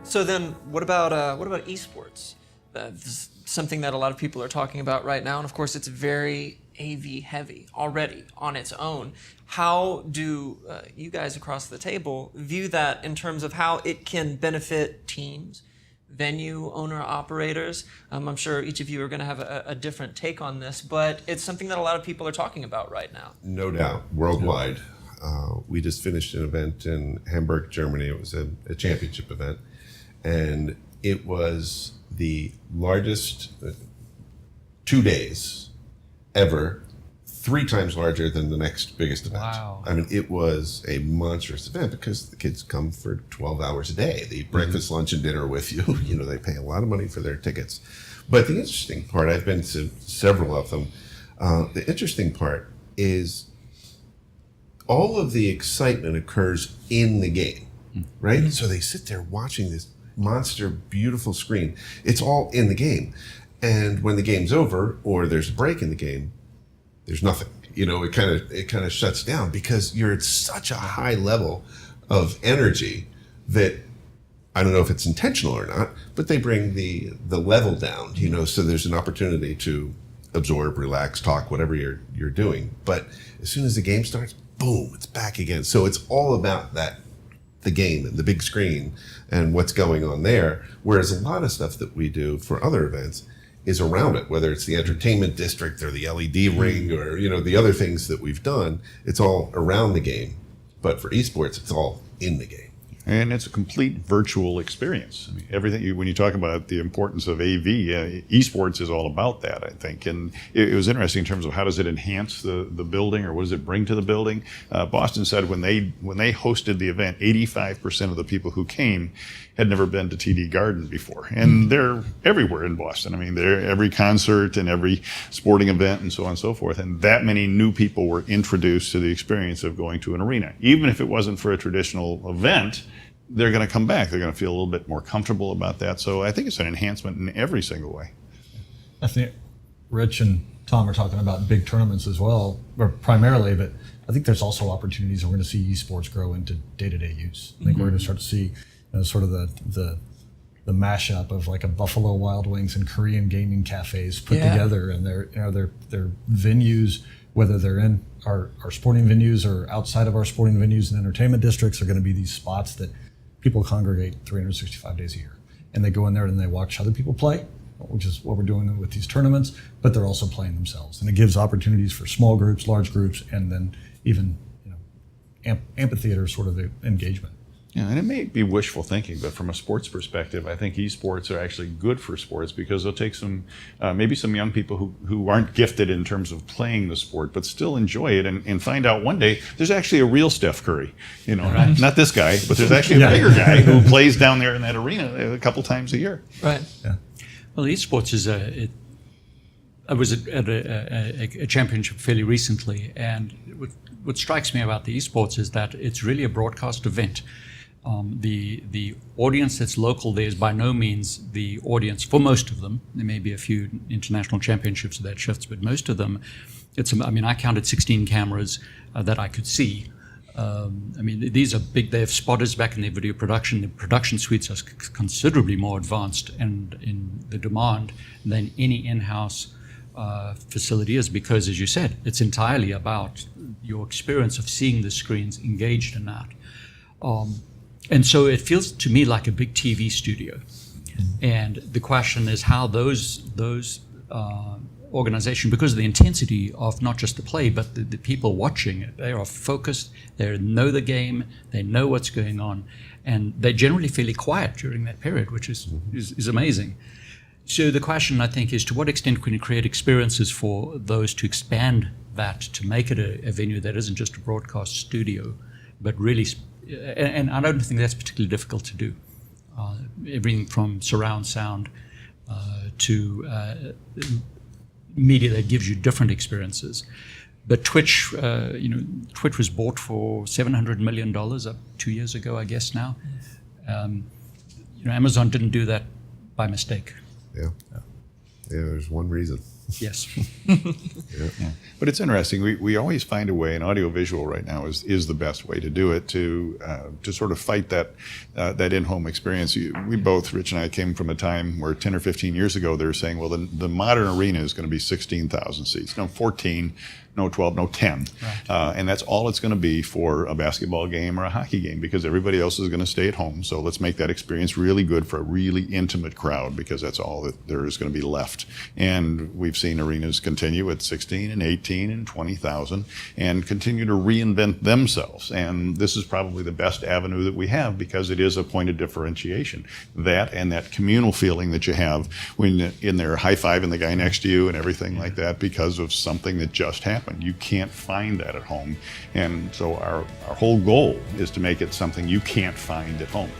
So then, what about eSports? This is something that a lot of people are talking about right now, and of course, it's very AV heavy already on its own. How do you guys across the table view that in terms of how it can benefit teams, venue owner operators? I'm sure each of you are going to have a different take on this, but it's something that a lot of people are talking about right now. No doubt, worldwide. We just finished an event in Hamburg, Germany. It was a championship event, and it was the largest 2 days ever, 3 times larger than the next biggest event. Wow. I mean, it was a monstrous event because the kids come for 12 hours a day. They eat breakfast, lunch, and dinner with you. You know, they pay a lot of money for their tickets. But the interesting part, I've been to several of them, the interesting part is all of the excitement occurs in the game, right? Mm-hmm. So they sit there watching this monster, beautiful screen. It's all in the game. And when the game's over or there's a break in the game, there's nothing. You know, it kind of shuts down because you're at such a high level of energy that I don't know if it's intentional or not, but they bring the level down, you know, so there's an opportunity to absorb, relax, talk, whatever you're doing. But as soon as the game starts, boom, it's back again. So it's all about the game and the big screen and what's going on there. Whereas a lot of stuff that we do for other events is around it, whether it's the entertainment district or the LED ring or, you know, the other things that we've done, it's all around the game. But for esports, it's all in the game. And it's a complete virtual experience. I mean, everything, when you talk about the importance of AV, esports is all about that, I think. And it was interesting in terms of how does it enhance the building or what does it bring to the building? Boston said when they hosted the event, 85% of the people who came had never been to TD Garden before. And they're everywhere in Boston. I mean, they're every concert and every sporting event and so on and so forth. And that many new people were introduced to the experience of going to an arena. Even if it wasn't for a traditional event, they're going to come back. They're going to feel a little bit more comfortable about that. So I think it's an enhancement in every single way. I think Rich and Tom are talking about big tournaments as well, or primarily, but I think there's also opportunities and we're going to see esports grow into day-to-day use. I think we're going to start to see sort of the mashup of like a Buffalo Wild Wings and Korean gaming cafes put together, and their venues, whether they're in our sporting venues or outside of our sporting venues and entertainment districts, are going to be these spots that people congregate 365 days a year. And they go in there and they watch other people play, which is what we're doing with these tournaments, but they're also playing themselves. And it gives opportunities for small groups, large groups, and then even amphitheater sort of engagement. Yeah, and it may be wishful thinking, but from a sports perspective, I think esports are actually good for sports because they'll take maybe some young people who aren't gifted in terms of playing the sport, but still enjoy it and find out one day there's actually a real Steph Curry. You know, not this guy, but there's actually a bigger guy who plays down there in that arena a couple times a year. Right. Yeah. Well, esports is I was at a championship fairly recently, and what strikes me about the esports is that it's really a broadcast event. The audience that's local there is by no means the audience for most of them. There may be a few international championships that shifts, but most of them, I counted 16 cameras that I could see. These are big. They have spotters back in their video production. The production suites are considerably more advanced and in the demand than any in-house facility is, because, as you said, it's entirely about your experience of seeing the screens, engaged in that. And so it feels to me like a big TV studio. And the question is how those organizations, because of the intensity of not just the play, but the people watching it, they are focused, they know the game, they know what's going on, and they're generally fairly quiet during that period, which is amazing. So the question, I think, is to what extent can you create experiences for those to expand that, to make it a venue that isn't just a broadcast studio, but really, and I don't think that's particularly difficult to do. Everything from surround sound to media that gives you different experiences. But Twitch, Twitch was bought for $700 million 2 years ago, I guess now. Amazon didn't do that by mistake. Yeah, there's one reason. Yes. Yeah. But it's interesting. We always find a way, and audiovisual right now is the best way to do it, to sort of fight that in-home experience. We both, Rich and I, came from a time where 10 or 15 years ago they were saying, well, the modern arena is going to be 16,000 seats. No, 14, no 12, no 10. Right. And that's all it's going to be for a basketball game or a hockey game, because everybody else is going to stay at home. So let's make that experience really good for a really intimate crowd, because that's all that there is going to be left. And we've seen arenas continue at 16 and 18 and 20,000 and continue to reinvent themselves. And this is probably the best avenue that we have, because it is a point of differentiation. That and that communal feeling that you have when in there high-fiving the guy next to you and everything like that, because of something that just happened. You can't find that at home. And so our whole goal is to make it something you can't find at home.